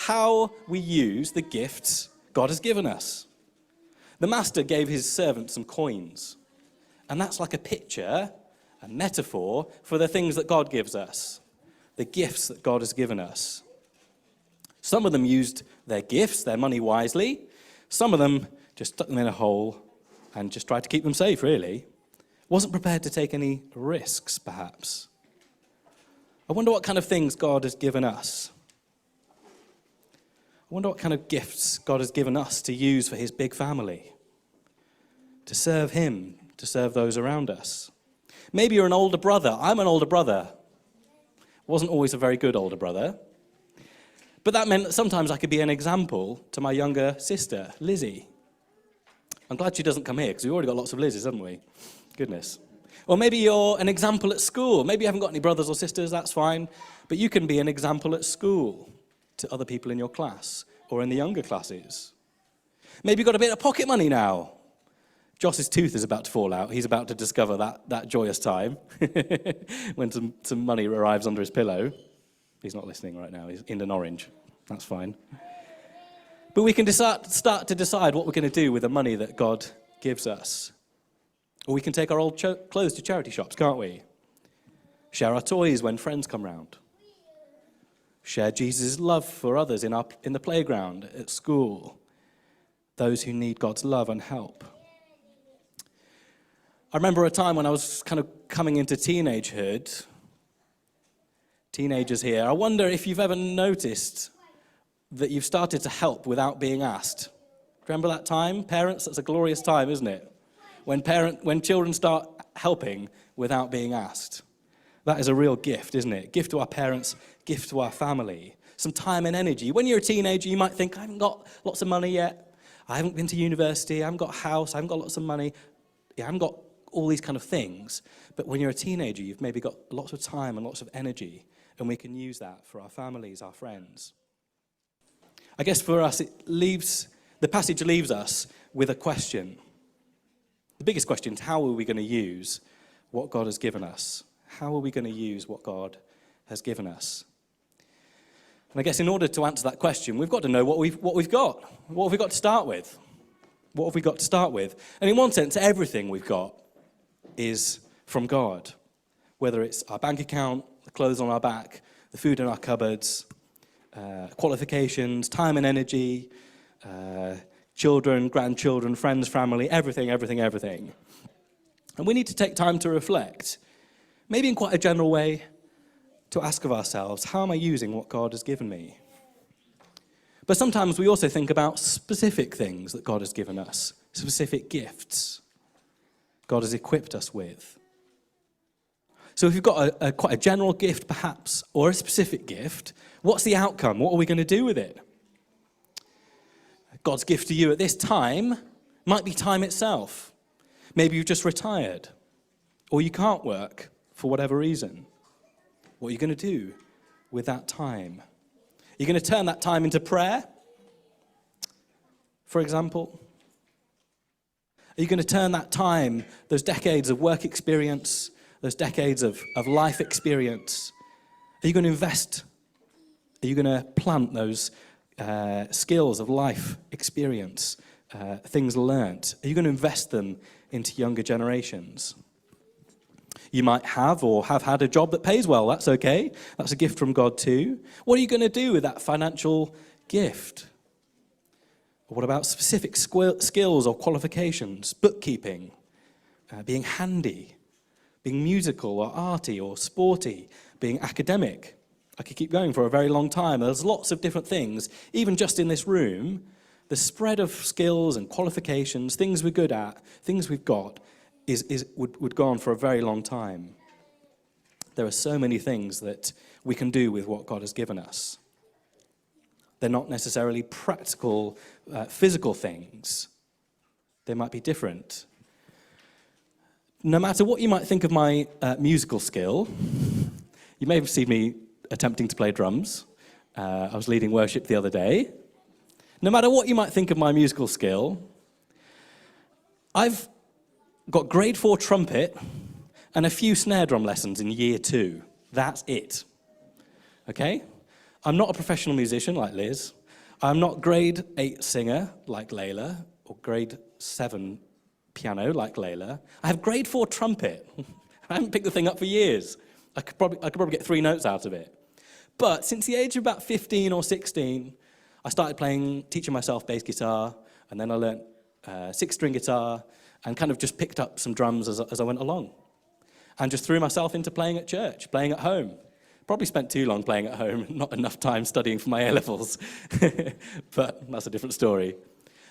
how we use the gifts God has given us. The master gave his servant some coins, and that's like a picture, a metaphor for the things that God gives us, the gifts that God has given us. Some of them used their gifts, their money wisely. Some of them just stuck them in a hole and just tried to keep them safe, really. Wasn't prepared to take any risks, perhaps. I wonder what kind of things God has given us. I wonder what kind of gifts God has given us to use for his big family, to serve him, to serve those around us. Maybe you're an older brother. I'm an older brother. Wasn't always a very good older brother. But that meant that sometimes I could be an example to my younger sister, Lizzie. I'm glad she doesn't come here, because we've already got lots of Lizzies, haven't we? Goodness. Or maybe you're an example at school. Maybe you haven't got any brothers or sisters, that's fine. But you can be an example at school to other people in your class or in the younger classes. Maybe you've got a bit of pocket money now. Joss's tooth is about to fall out. He's about to discover that joyous time when some money arrives under his pillow. He's not listening right now. He's in an orange. That's fine. But we can start to decide what we're going to do with the money that God gives us. Or we can take our old clothes to charity shops, can't we? Share our toys when friends come round. Share Jesus' love for others in the playground, at school. Those who need God's love and help. I remember a time when I was kind of coming into teenagehood. Teenagers here. I wonder if you've ever noticed that you've started to help without being asked. Remember that time? Parents, that's a glorious time, isn't it? When children start helping without being asked. That is a real gift, isn't it? Gift to our parents, gift to our family. Some time and energy. When you're a teenager, you might think, I haven't got lots of money yet. I haven't been to university. I haven't got a house. I haven't got lots of money. I haven't got all these kind of things. But when you're a teenager, you've maybe got lots of time and lots of energy. And we can use that for our families, our friends. I guess for us, the passage leaves us with a question. The biggest question is, how are we going to use what God has given us? How are we going to use what God has given us? And I guess in order to answer that question, we've got to know what we've got. What have we got to start with? What have we got to start with? And in one sense, everything we've got is from God. Whether it's our bank account, the clothes on our back, the food in our cupboards, qualifications, time and energy, children, grandchildren, friends, family, everything. And we need to take time to reflect, maybe in quite a general way, to ask of ourselves, how am I using what God has given me? But sometimes we also think about specific things that God has given us, specific gifts God has equipped us with. So if you've got quite a general gift, perhaps, or a specific gift, what's the outcome? What are we going to do with it? God's gift to you at this time might be time itself. Maybe you've just retired, or you can't work for whatever reason. What are you going to do with that time? Are you going to turn that time into prayer, for example? Are you going to turn that time, those decades of work experience, those decades of life experience, are you going to invest? Are you going to plant those skills of life experience, things learnt? Are you going to invest them into younger generations? You might have or have had a job that pays well. That's okay. That's a gift from God too. What are you going to do with that financial gift? Or what about specific skills or qualifications? Bookkeeping, being handy, being musical or arty or sporty, being academic. I could keep going for a very long time. There's lots of different things. Even just in this room, the spread of skills and qualifications, things we're good at, things we've got, would go on for a very long time. There are so many things that we can do with what God has given us. They're not necessarily practical, physical things. They might be different. No matter what you might think of my musical skill, you may have seen me attempting to play drums. I was leading worship the other day. No matter what you might think of my musical skill, I've got grade 4 trumpet and a few snare drum lessons in year 2. That's it. Okay? I'm not a professional musician like Liz. I'm not grade 8 singer like Layla, or grade 7 piano like Layla. I have grade 4 trumpet. I haven't picked the thing up for years. I could probably get 3 notes out of it. But since the age of about 15 or 16, I started teaching myself bass guitar, and then I learnt 6-string guitar, and kind of just picked up some drums as I went along. And just threw myself into playing at church, playing at home. Probably spent too long playing at home, not enough time studying for my A-levels. But that's a different story.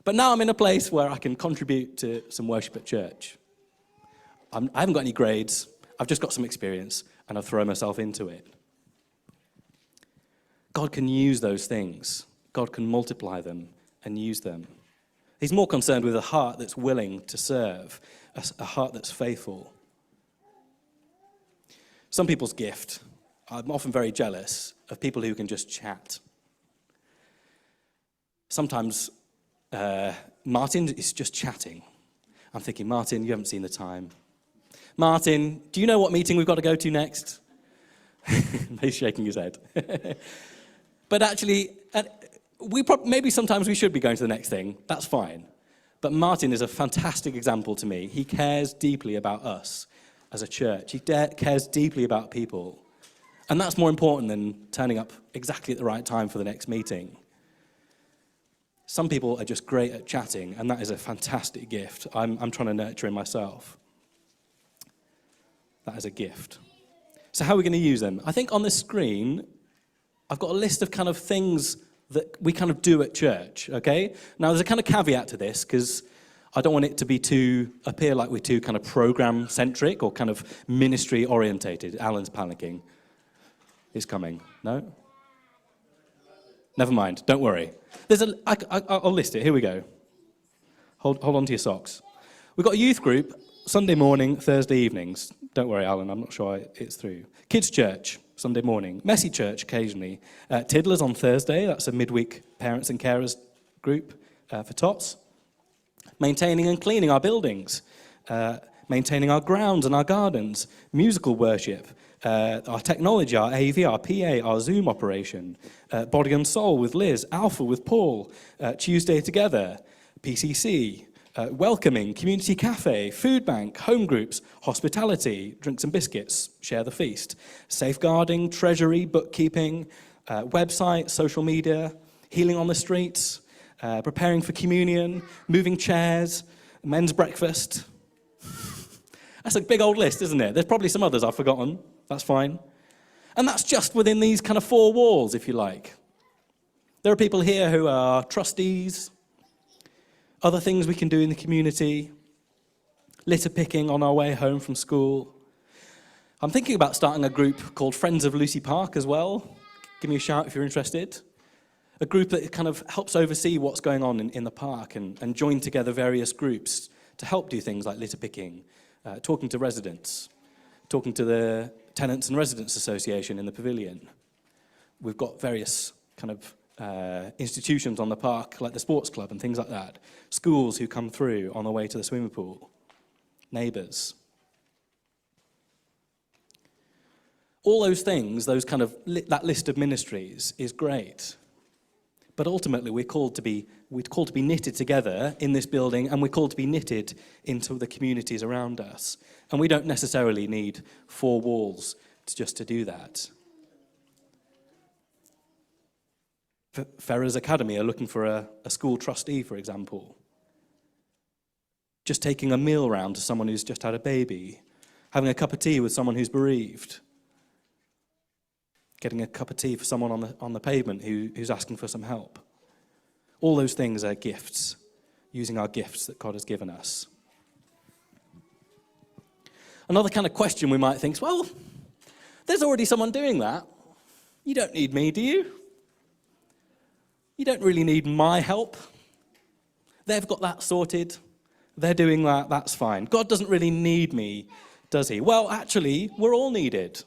But now I'm in a place where I can contribute to some worship at church. I haven't got any grades, I've just got some experience, and I've thrown myself into it. God can use those things. God can multiply them and use them. He's more concerned with a heart that's willing to serve, a heart that's faithful. Some people's gift, I'm often very jealous of people who can just chat. Sometimes Martin is just chatting. I'm thinking, Martin, you haven't seen the time. Martin, do you know what meeting we've got to go to next? He's shaking his head. But actually, maybe sometimes we should be going to the next thing. That's fine. But Martin is a fantastic example to me. He cares deeply about us as a church. He cares deeply about people. And that's more important than turning up exactly at the right time for the next meeting. Some people are just great at chatting, and that is a fantastic gift. I'm trying to nurture in myself. That is a gift. So how are we going to use them? I think on the screen, I've got a list of kind of things that we kind of do at church, okay? Now, there's a kind of caveat to this, because I don't want it to appear like we're too kind of program-centric or kind of ministry-orientated. Alan's panicking. He's coming. No? Never mind. Don't worry. I'll list it. Here we go. Hold on to your socks. We've got a youth group, Sunday morning, Thursday evenings. Don't worry, Alan. I'm not sure it's through. Kids' church, Sunday morning. Messy church, occasionally. Tiddlers on Thursday. That's a midweek parents and carers group for tots. Maintaining and cleaning our buildings. Maintaining our grounds and our gardens. Musical worship. Our technology, our AV, our PA, our Zoom operation, Body and Soul with Liz, Alpha with Paul, Tuesday Together, PCC, welcoming, community cafe, food bank, home groups, hospitality, drinks and biscuits, share the feast, safeguarding, treasury, bookkeeping, website, social media, healing on the streets, preparing for communion, moving chairs, men's breakfast. That's a big old list, isn't it? There's probably some others I've forgotten. That's fine. And that's just within these kind of 4 walls, if you like. There are people here who are trustees, other things we can do in the community, litter picking on our way home from school. I'm thinking about starting a group called Friends of Lucy Park as well. Give me a shout if you're interested. A group that kind of helps oversee what's going on in the park and join together various groups to help do things like litter picking, talking to residents, talking to the Tenants and Residents Association in the pavilion. We've got various kind of institutions on the park, like the sports club and things like that. Schools who come through on the way to the swimming pool. Neighbours. All those things, those kind of that list of ministries is great. But ultimately, we're called to be knitted together in this building, and we're called to be knitted into the communities around us. And we don't necessarily need 4 walls just to do that. Ferrers Academy are looking for a school trustee, for example. Just taking a meal round to someone who's just had a baby. Having a cup of tea with someone who's bereaved. Getting a cup of tea for someone on the pavement who's asking for some help. All those things are gifts, using our gifts that God has given us. Another kind of question we might think is, well, there's already someone doing that. You don't need me, do you? You don't really need my help. They've got that sorted. They're doing that, that's fine. God doesn't really need me, does he? Well, actually, we're all needed.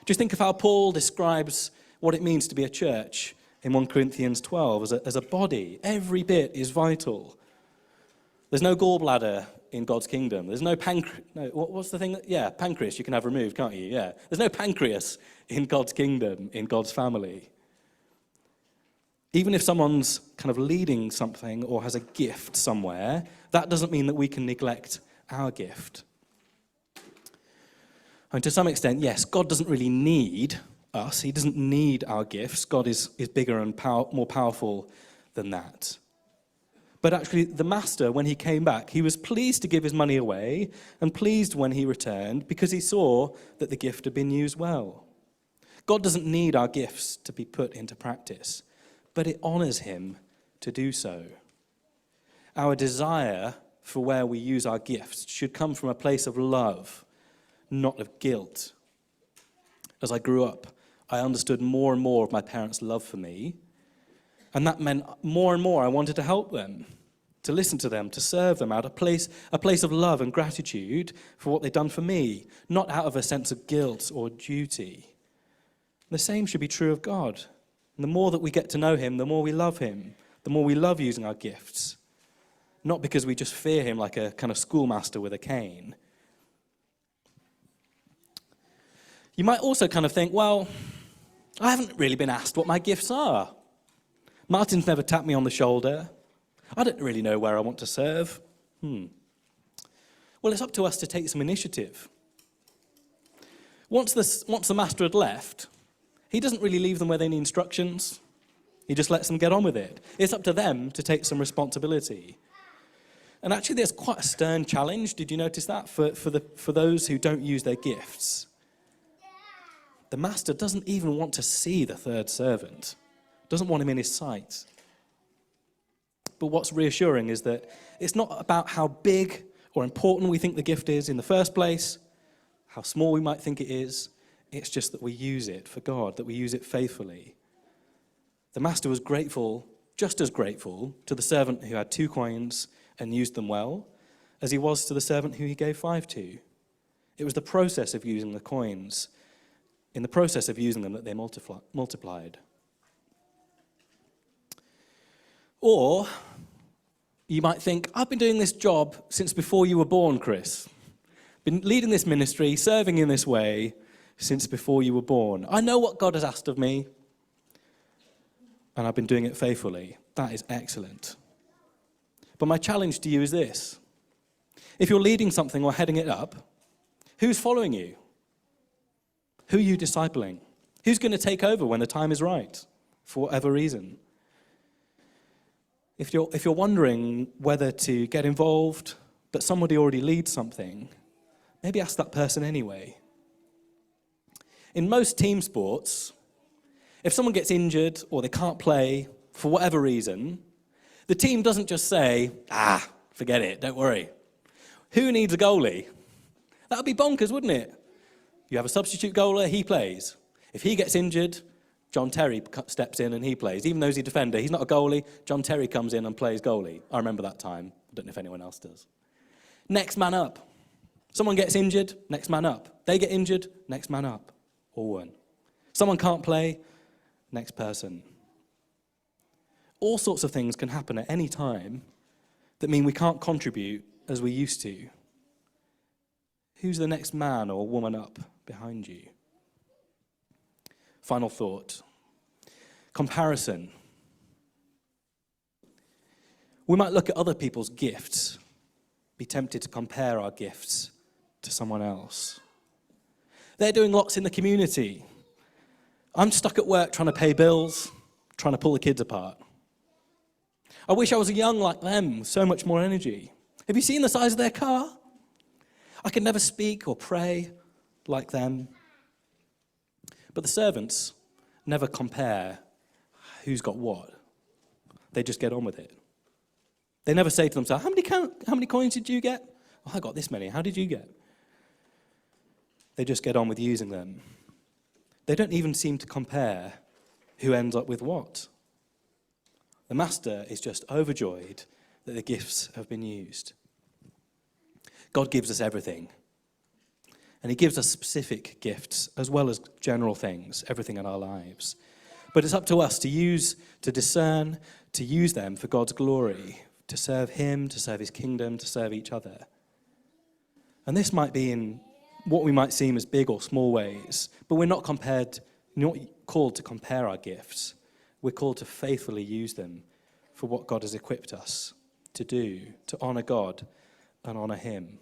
Just think of how Paul describes what it means to be a church in 1 Corinthians 12 as a body. Every bit is vital. There's no gallbladder in God's kingdom. There's no pancreas. No, what's the thing? Pancreas you can have removed, can't you? Yeah. There's no pancreas in God's kingdom, in God's family. Even if someone's kind of leading something or has a gift somewhere, that doesn't mean that we can neglect our gift. And to some extent, yes, God doesn't really need us. He doesn't need our gifts. God is bigger and more powerful than that. But actually, the master, when he came back, he was pleased to give his money away and pleased when he returned because he saw that the gift had been used well. God doesn't need our gifts to be put into practice, but it honors him to do so. Our desire for where we use our gifts should come from a place of love, not of guilt. As I grew up, I understood more and more of my parents' love for me, and that meant more and more I wanted to help them, to listen to them, to serve them out of a place of love and gratitude for what they've done for me, not out of a sense of guilt or duty. The same should be true of God. And the more that we get to know him, the more we love him, the more we love using our gifts, not because we just fear him like a kind of schoolmaster with a cane. You might also kind of think, well, I haven't really been asked what my gifts are. Martin's never tapped me on the shoulder. I don't really know where I want to serve. Well, it's up to us to take some initiative. Once the master had left, he doesn't really leave them where they need instructions. He just lets them get on with it. It's up to them to take some responsibility. And actually, there's quite a stern challenge. Did you notice that? For those who don't use their gifts. The master doesn't even want to see the third servant. Doesn't want him in his sight. But what's reassuring is that it's not about how big or important we think the gift is in the first place, how small we might think it is. It's just that we use it for God, that we use it faithfully. The master was grateful, just as grateful, to the servant who had 2 coins and used them well, as he was to the servant who he gave 5 to. It was the process of using the coins, in the process of using them, that they multiplied. Or you might think, I've been doing this job since before you were born, Chris. Been leading this ministry, serving in this way since before you were born. I know what God has asked of me, and I've been doing it faithfully. That is excellent. But my challenge to you is this. If you're leading something or heading it up, who's following you? Who are you discipling? Who's going to take over when the time is right, for whatever reason? If you're wondering whether to get involved, but somebody already leads something, maybe ask that person anyway. In most team sports, if someone gets injured or they can't play for whatever reason, the team doesn't just say, forget it, don't worry. Who needs a goalie? That would be bonkers, wouldn't it? You have a substitute goalie, he plays. If he gets injured, John Terry steps in and he plays. Even though he's a defender, he's not a goalie. John Terry comes in and plays goalie. I remember that time. I don't know if anyone else does. Next man up. Someone gets injured, next man up. They get injured, next man up. All one. Someone can't play, next person. All sorts of things can happen at any time that mean we can't contribute as we used to. Who's the next man or woman up behind you? Final thought. Comparison. We might look at other people's gifts, be tempted to compare our gifts to someone else. They're doing lots in the community. I'm stuck at work trying to pay bills, trying to pull the kids apart. I wish I was young like them, with so much more energy. Have you seen the size of their car? I can never speak or pray like them. But the servants never compare who's got what. They just get on with it. They never say to themselves, how many coins did you get? Oh, I got this many. How did you get? They just get on with using them. They don't even seem to compare who ends up with what. The master is just overjoyed that the gifts have been used. God gives us everything. And he gives us specific gifts as well as general things, everything in our lives. But it's up to us to discern, to use them for God's glory, to serve him, to serve his kingdom, to serve each other. And this might be in what we might seem as big or small ways, but we're not called to compare our gifts. We're called to faithfully use them for what God has equipped us to do, to honour God and honour him.